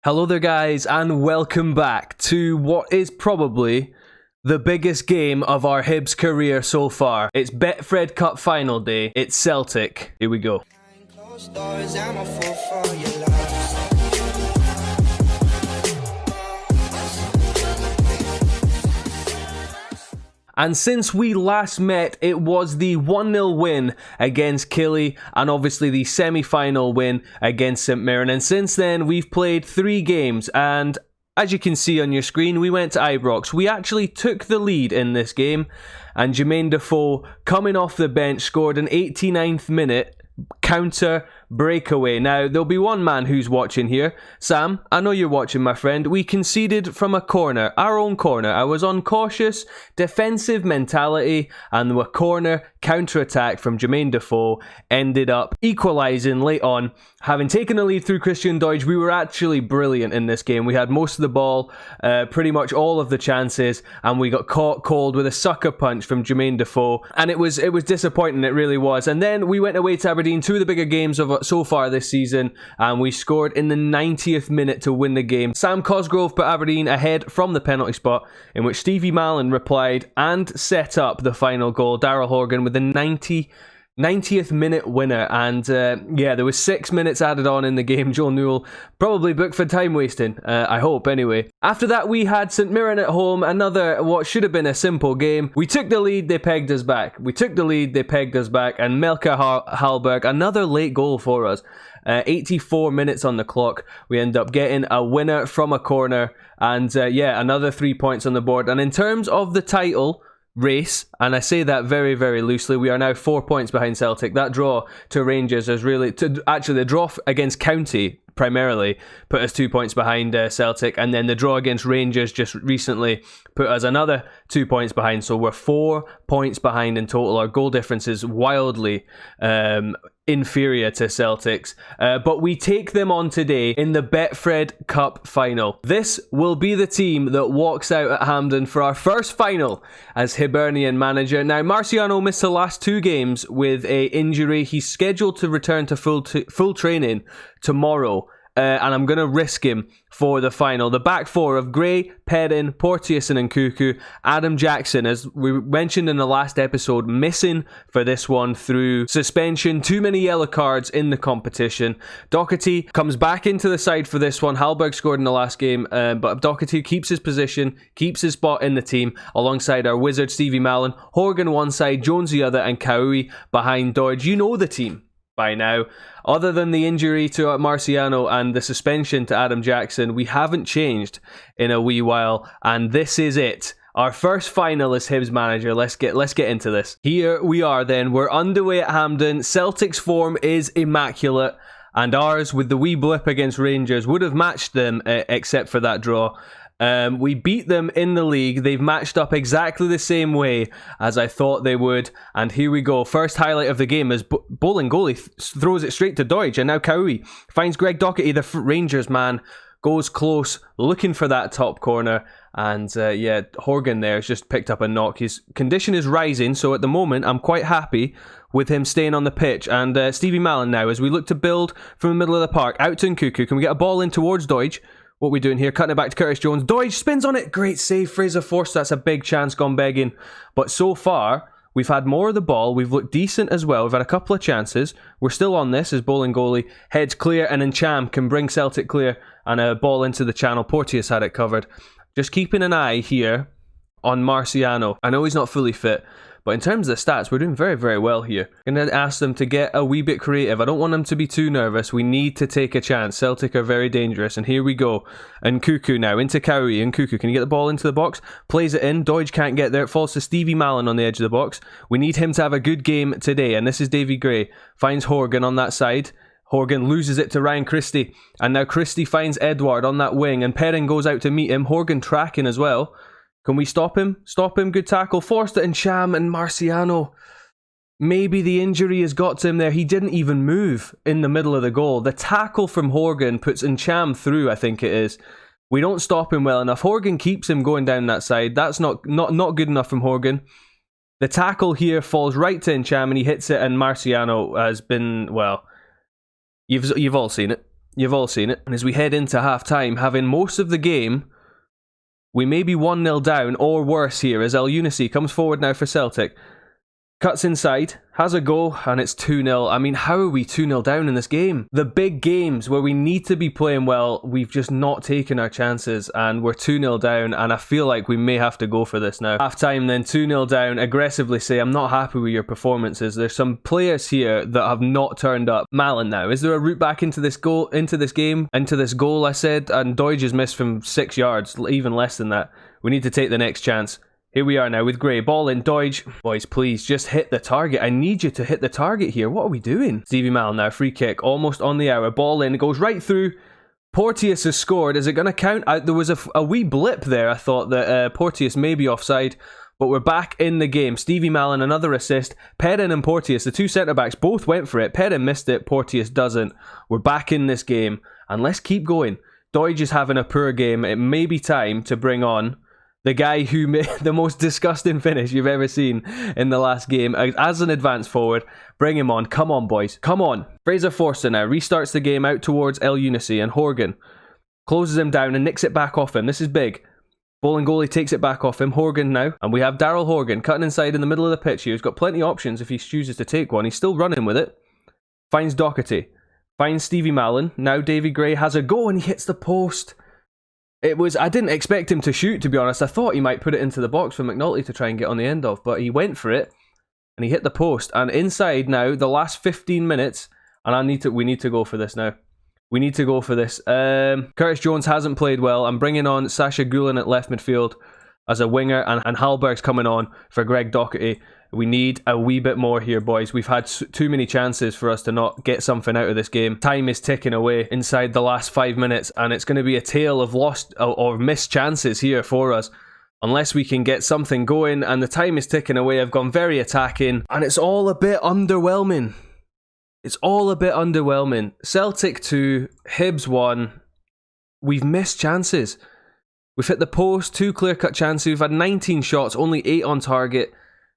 Hello there guys, and welcome back to what is probably the biggest game of our Hibs career so far. It's Betfred Cup Final day, it's Celtic. Here we go. And since we last met, it was the 1-0 win against Killie and obviously the semi-final win against St Mirren. And since then, we've played 3 games and as you can see on your screen, we went to Ibrox. We actually took the lead in this game and Jermaine Defoe, coming off the bench, scored an 89th minute counter breakaway. Now, there'll be one man who's watching here. Sam, I know you're watching, my friend. We conceded from a corner, our own corner. I was on cautious defensive mentality, and the corner counter-attack from Jermaine Defoe ended up equalising late on. Having taken the lead through Christian Doidge, we were actually brilliant in this game. We had most of the ball, pretty much all of the chances, and we got caught cold with a sucker punch from Jermaine Defoe, and it was disappointing, it really was. And then we went away to Aberdeen, 2 of the bigger games of so far this season, and we scored in the 90th minute to win the game. Sam Cosgrove put Aberdeen ahead from the penalty spot, in which Stevie Mallon replied and set up the final goal. Daryl Horgan with the 90th minute winner, and yeah, there was 6 minutes added on in the game. Joe Newell probably booked for time wasting, I hope anyway. After that, we had St Mirren at home, another what should have been a simple game. We took the lead, they pegged us back. We took the lead, they pegged us back, and Melka Hallberg, another late goal for us. 84 minutes on the clock. We end up getting a winner from a corner, and yeah, another 3 points on the board. And in terms of the title race, and I say that very, very loosely, we are now 4 points behind Celtic. That draw to Rangers is really, actually the draw against County primarily put us 2 points behind Celtic, and then the draw against Rangers just recently put us another 2 points behind, so we're 4 points behind in total. Our goal difference is wildly inferior to Celtic's, but we take them on today in the Betfred Cup Final. This will be the team that walks out at Hampden for our first final as Hibernian manager. Now, Marciano missed the last 2 games with a injury. He's scheduled to return to full training tomorrow, and I'm going to risk him for the final. The back 4 of Gray, Perrin, Porteous and Nkuku. Adam Jackson, as we mentioned in the last episode, missing for this one through suspension. Too many yellow cards in the competition. Doherty comes back into the side for this one. Hallberg scored in the last game, but Doherty keeps his position, keeps his spot in the team alongside our wizard Stevie Mallon. Horgan one side, Jones the other, and Kaui behind Doidge. You know the team by now. Other than the injury to Marciano and the suspension to Adam Jackson, we haven't changed in a wee while, and this is it. Our first final as Hibs manager. Let's get into this. Here we are then. We're underway at Hampden. Celtic's form is immaculate, and ours, with the wee blip against Rangers, would have matched them except for that draw. We beat them in the league. They've matched up exactly the same way as I thought they would. And here we go. First highlight of the game is Bowling goalie throws it straight to Doidge. And now Kaui finds Greg Doherty, the Rangers man, goes close, looking for that top corner. And yeah, Horgan there has just picked up a knock. His condition is rising, so at the moment I'm quite happy with him staying on the pitch. And Stevie Mallon now, as we look to build from the middle of the park, out to Nkuku. Can we get a ball in towards Doidge? What are we doing here? Cutting it back to Curtis Jones. Doidge spins on it. Great save. Fraser Forster. That's a big chance gone begging. But so far, we've had more of the ball. We've looked decent as well. We've had a couple of chances. We're still on this as Bowling goalie heads clear, and then Cham can bring Celtic clear and a ball into the channel. Porteous had it covered. Just keeping an eye here on Marciano. I know he's not fully fit, but in terms of the stats, we're doing very, very well here. I'm going to ask them to get a wee bit creative. I don't want them to be too nervous. We need to take a chance. Celtic are very dangerous. And here we go. And Nkuku now into Kaui. And Nkuku, can you get the ball into the box? Plays it in. Doidge can't get there. It falls to Stevie Mallon on the edge of the box. We need him to have a good game today. And this is Davy Gray. Finds Horgan on that side. Horgan loses it to Ryan Christie. And now Christie finds Edward on that wing. And Perrin goes out to meet him. Horgan tracking as well. Can we stop him? Stop him. Good tackle. Forster and Cham and Marciano. Maybe the injury has got to him there. He didn't even move in the middle of the goal. The tackle from Horgan puts Cham through, I think it is. We don't stop him well enough. Horgan keeps him going down that side. That's not good enough from Horgan. The tackle here falls right to Cham and he hits it, and Marciano has been, well, you've all seen it. You've all seen it. And as we head into half-time, having most of the game, we may be 1-0 down or worse here as El Unici comes forward now for Celtic. Cuts inside, has a go, and it's 2-0. I mean, how are we 2-0 down in this game? The big games where we need to be playing well, we've just not taken our chances, and we're 2-0 down, and I feel like we may have to go for this now. Half-time then, 2-0 down, aggressively say, I'm not happy with your performances. There's some players here that have not turned up. Malen now, is there a route back into this goal, into this goal, I said, and Doige has missed from 6 yards, even less than that. We need to take the next chance. Here we are now with Gray. Ball in, Doige. Boys, please, just hit the target. I need you to hit the target here. What are we doing? Stevie Malen now, free kick, almost on the hour. Ball in, it goes right through. Porteous has scored. Is it going to count? There was a wee blip there. I thought that Porteous may be offside, but we're back in the game. Stevie Malen, another assist. Perrin and Porteous, the two centre-backs, both went for it. Perrin missed it, Porteous doesn't. We're back in this game, and let's keep going. Doige is having a poor game. It may be time to bring on the guy who made the most disgusting finish you've ever seen in the last game. As an advance forward, bring him on. Come on, boys. Come on. Fraser Forster now restarts the game out towards El Unici, and Horgan closes him down and nicks it back off him. This is big. Bowling goalie takes it back off him. Horgan now. And we have Daryl Horgan cutting inside in the middle of the pitch here. He's got plenty of options if he chooses to take one. He's still running with it. Finds Doherty. Finds Stevie Malen. Now Davy Gray has a go and he hits the post. I didn't expect him to shoot, to be honest. I thought he might put it into the box for McNulty to try and get on the end of, but he went for it and he hit the post. And inside now, the last 15 minutes, and we need to go for this now. We need to go for this. Curtis Jones hasn't played well. I'm bringing on Sasha Gulen at left midfield as a winger, and Hallberg's coming on for Greg Doherty. We need a wee bit more here, boys. We've had too many chances for us to not get something out of this game. Time is ticking away inside the last 5 minutes, and it's going to be a tale of lost or missed chances here for us unless we can get something going, and the time is ticking away. I've gone very attacking, and it's all a bit underwhelming. It's all a bit underwhelming. Celtic 2, Hibs 1. We've missed chances. We've hit the post, 2 clear-cut chances. We've had 19 shots, only 8 on target.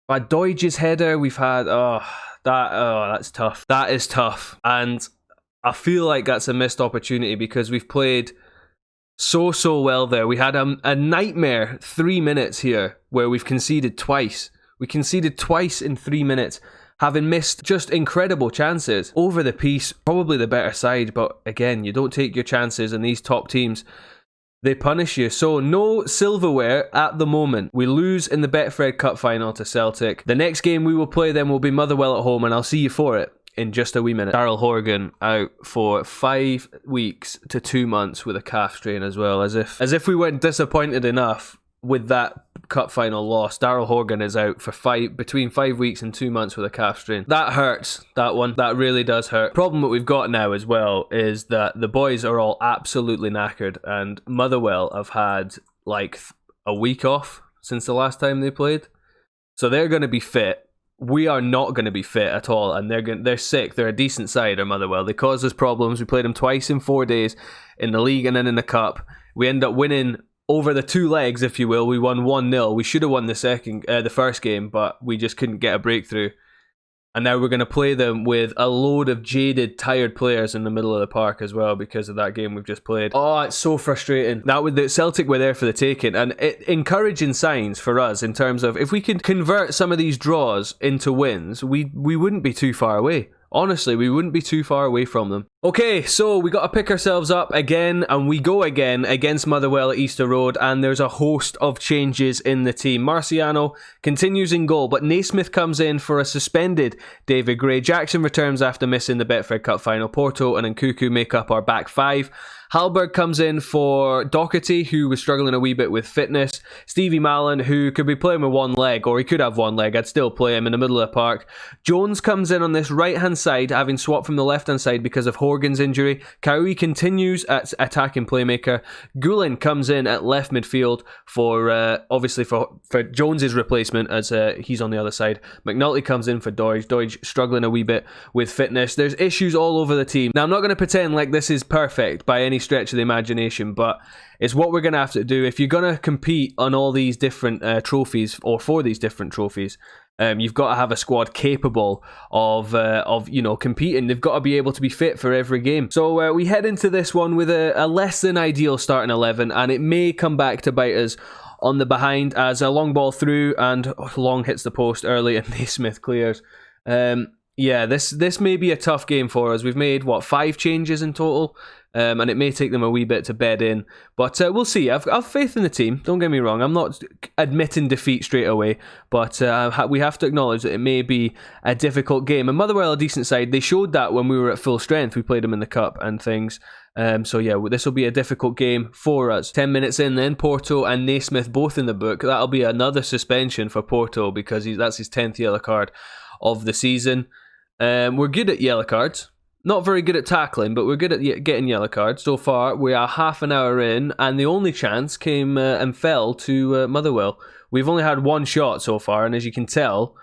We've had Doige's header. We've had... that's tough. That is tough. And I feel like that's a missed opportunity because we've played so well there. We had a nightmare 3 minutes here where we've conceded twice. We conceded twice in 3 minutes, having missed just incredible chances. Over the piece, probably the better side, but again, you don't take your chances in these top teams. They punish you. So no silverware at the moment. We lose in the Betfred Cup Final to Celtic. The next game we will play then will be Motherwell at home, and I'll see you for it in just a wee minute. Daryl Horgan out for 5 weeks to 2 months with a calf strain as well. As if we weren't disappointed enough with that cup final loss. Daryl Horgan is out for between 5 weeks and 2 months with a calf strain. That hurts, that one. That really does hurt. Problem that we've got now as well is that the boys are all absolutely knackered, and Motherwell have had like a week off since the last time they played. So they're going to be fit. We are not going to be fit at all, and they're sick. They're a decent side, are Motherwell. They caused us problems. We played them twice in 4 days in the league and then in the cup. We end up winning over the 2 legs, if you will. We won 1-0. We should have won the first game, but we just couldn't get a breakthrough. And now we're going to play them with a load of jaded, tired players in the middle of the park as well because of that game we've just played. Oh, it's so frustrating. The Celtic were there for the taking, and encouraging signs for us in terms of if we could convert some of these draws into wins, we wouldn't be too far away. Honestly, we wouldn't be too far away from them. Okay, so we got to pick ourselves up again, and we go again against Motherwell at Easter Road, and there's a host of changes in the team. Marciano continues in goal, but Naismith comes in for a suspended David Gray. Jackson returns after missing the Betfred Cup Final. Porto and Nkuku make up our back 5. Hallberg comes in for Doherty, who was struggling a wee bit with fitness. Stevie Malen, who could be playing with one leg, or he could have one leg. I'd still play him in the middle of the park. Jones comes in on this right-hand side, having swapped from the left-hand side because of Horgan's injury. Kaui continues at attacking playmaker. Gulen comes in at left midfield for, obviously, for Jones's replacement, as he's on the other side. McNulty comes in for Doige. Doige struggling a wee bit with fitness. There's issues all over the team. Now, I'm not going to pretend like this is perfect by any stretch of the imagination, but it's what we're going to have to do if you're going to compete on all these different trophies, or for these different trophies. You've got to have a squad capable of competing. They've got to be able to be fit for every game. So we head into this one with a less than ideal starting 11, and it may come back to bite us on the behind as a long ball through and Long hits the post early and Naismith clears. This may be a tough game for us. We've made 5 changes in total, and it may take them a wee bit to bed in, but we'll see. I've faith in the team, don't get me wrong. I'm not admitting defeat straight away, but we have to acknowledge that it may be a difficult game. And Motherwell, a decent side, they showed that when we were at full strength. We played them in the cup and things. This will be a difficult game for us. 10 minutes in then, Porto and Naismith both in the book. That'll be another suspension for Porto because that's his 10th yellow card of the season. We're good at yellow cards. Not very good at tackling, but we're good at getting yellow cards. So far, we are half an hour in, and the only chance came and fell to Motherwell. We've only had 1 shot so far, and as you can tell,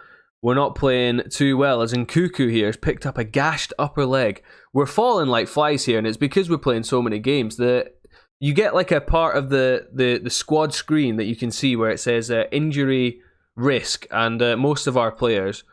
we're not playing too well, as Nkuku here has picked up a gashed upper leg. We're falling like flies here, and it's because we're playing so many games. You get like a part of the squad screen that you can see where it says injury risk, and most of our players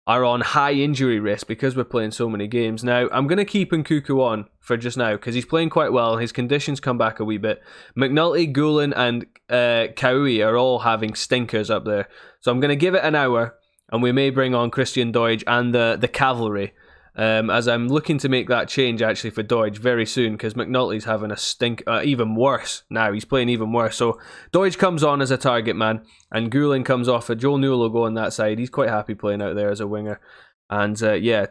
are on high injury risk because we're playing so many games. Now, I'm going to keep Nkuku on for just now because he's playing quite well. His conditions come back a wee bit. McNulty, Gulen and Kaui are all having stinkers up there. So I'm going to give it an hour and we may bring on Christian Doige and the cavalry. As I'm looking to make that change actually for Doige very soon because McNulty's having a stink, even worse now. He's playing even worse. So Doige comes on as a target man and Gulen comes off. Joel Newell will go on that side. He's quite happy playing out there as a winger. And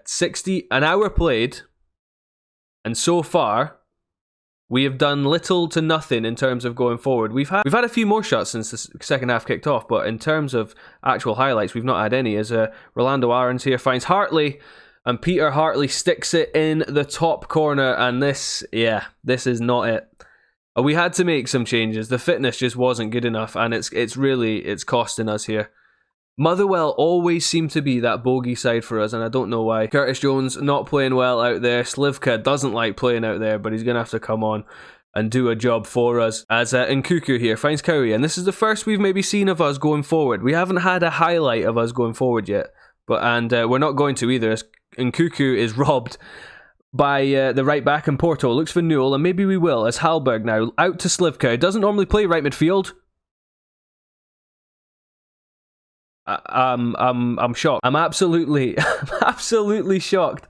60 an hour played, and so far we have done little to nothing in terms of going forward. We've had a few more shots since the second half kicked off, but in terms of actual highlights, we've not had any. As Rolando Aarons here finds Hartley. And Peter Hartley sticks it in the top corner, and this is not it. We had to make some changes. The fitness just wasn't good enough, and it's costing us here. Motherwell always seem to be that bogey side for us, and I don't know why. Curtis Jones not playing well out there. Slivka doesn't like playing out there, but he's going to have to come on and do a job for us. As Nkuku here finds Kaui, and this is the first we've maybe seen of us going forward. We haven't had a highlight of us going forward yet, and we're not going to either. Nkuku is robbed by the right back in Porto. Looks for Newell, and maybe we will, as Hallberg now out to Slivka. Doesn't normally play right midfield. I'm shocked. I'm absolutely shocked.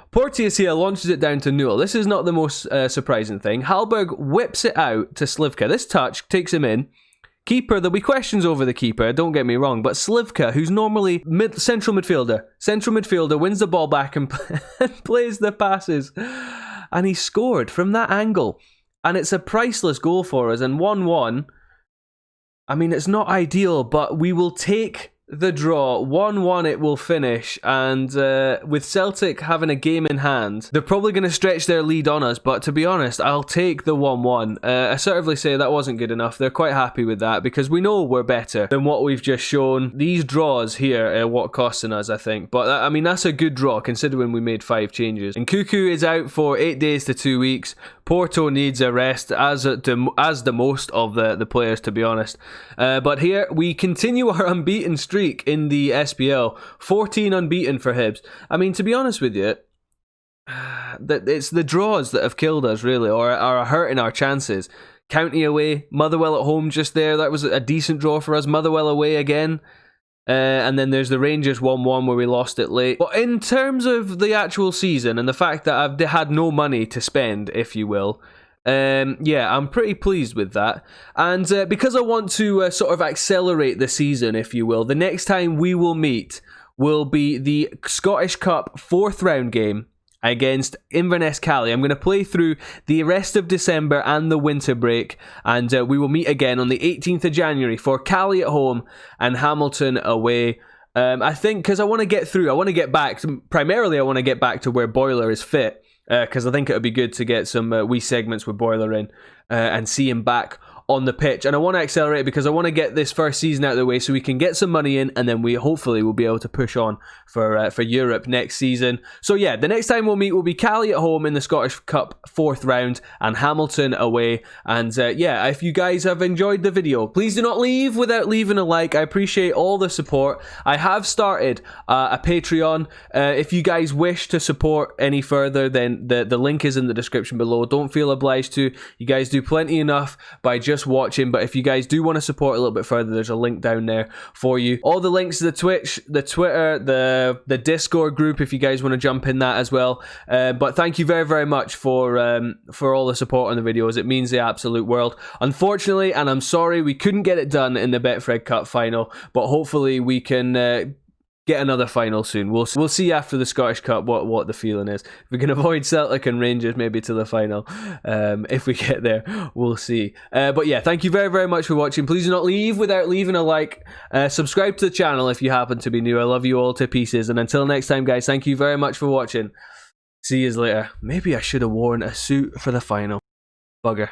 Porteous here launches it down to Newell. This is not the most surprising thing. Hallberg whips it out to Slivka. This touch takes him in. Keeper, there'll be questions over the keeper, don't get me wrong, but Slivka, who's normally central midfielder, wins the ball back and plays the passes. And he scored from that angle. And it's a priceless goal for us. And 1-1, I mean, it's not ideal, but we will take the draw. 1-1 it will finish, and with Celtic having a game in hand, they're probably going to stretch their lead on us, but to be honest, I'll take the 1-1. Assertively say that wasn't good enough. They're quite happy with that because we know we're better than what we've just shown. These draws here are what costing us, I think, but I mean, that's a good draw considering we made 5 changes. And Nkuku is out for 8 days to 2 weeks. Porto needs a rest, as the most of the players, to be honest. But here, we continue our unbeaten streak in the SPL. 14 unbeaten for Hibs. I mean, to be honest with you, it's the draws that have killed us, really, or are hurting our chances. County away, Motherwell at home just there. That was a decent draw for us. Motherwell away again. And then there's the Rangers 1-1 where we lost it late. But in terms of the actual season and the fact that I've had no money to spend, if you will, I'm pretty pleased with that. And because I want to sort of accelerate the season, if you will, the next time we will meet will be the Scottish Cup 4th round game against Inverness Cali. I'm going to play through the rest of December and the winter break, and we will meet again on the 18th of January for Cali at home and Hamilton away. I think because I want to get back to where Boiler is fit, because I think it would be good to get some wee segments with Boiler in and see him back on the pitch. And I want to accelerate it because I want to get this first season out of the way so we can get some money in, and then we hopefully will be able to push on for Europe next season. So yeah, the next time we'll meet will be Cali at home in the Scottish Cup 4th round and Hamilton away. And yeah, if you guys have enjoyed the video, please do not leave without leaving a like. I appreciate all the support. I have started a Patreon. If you guys wish to support any further, then the link is in the description below. Don't feel obliged to. You guys do plenty enough by just watching, but if you guys do want to support a little bit further, there's a link down there for you. All the links to the Twitch, the Twitter, the Discord group if you guys want to jump in that as well. But thank you very, very much for all the support on the videos. It means the absolute world. Unfortunately, and I'm sorry, we couldn't get it done in the Betfred Cup final, but hopefully we can get another final soon. We'll see after the Scottish Cup what the feeling is. If we can avoid Celtic and Rangers maybe to the final, if we get there, we'll see. But yeah, thank you very, very much for watching. Please do not leave without leaving a like. Subscribe to the channel if you happen to be new. I love you all to pieces. And until next time, guys, thank you very much for watching. See you later. Maybe I should have worn a suit for the final. Bugger.